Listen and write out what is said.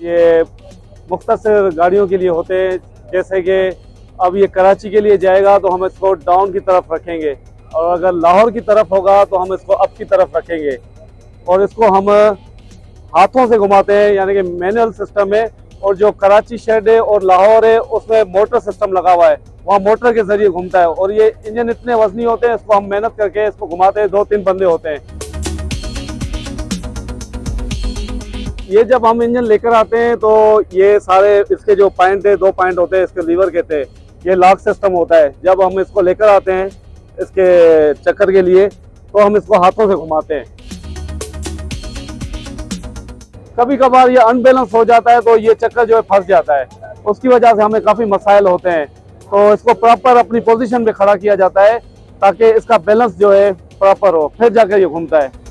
ये मुख्तसर गाड़ियों के लिए होते हैं। जैसे कि अब ये कराची के लिए जाएगा तो हम इसको डाउन की तरफ रखेंगे, और अगर लाहौर की तरफ होगा तो हम इसको अप की तरफ रखेंगे। और इसको हम हाथों से घुमाते हैं, यानी कि मैनुअल सिस्टम है। और जो कराची शेड है और लाहौर है उसमें मोटर सिस्टम लगा हुआ है, वहाँ मोटर के जरिए घूमता है। और ये इंजन इतने वजनी होते हैं, इसको हम मेहनत करके इसको घुमाते हैं, 2-3 बंदे होते हैं। ये जब हम इंजन लेकर आते हैं तो ये सारे इसके जो पॉइंट है, 2 पॉइंट होते हैं, इसके लीवर कहते हैं। ये लॉक सिस्टम होता है। जब हम इसको लेकर आते हैं इसके चक्कर के लिए तो हम इसको हाथों से घुमाते हैं। कभी कभार ये अनबैलेंस हो जाता है तो ये चक्कर जो है फंस जाता है, उसकी वजह से हमें काफ़ी मसाइल होते हैं। तो इसको प्रॉपर अपनी पोजीशन पे खड़ा किया जाता है ताकि इसका बैलेंस जो है प्रॉपर हो, फिर जाकर ये घूमता है।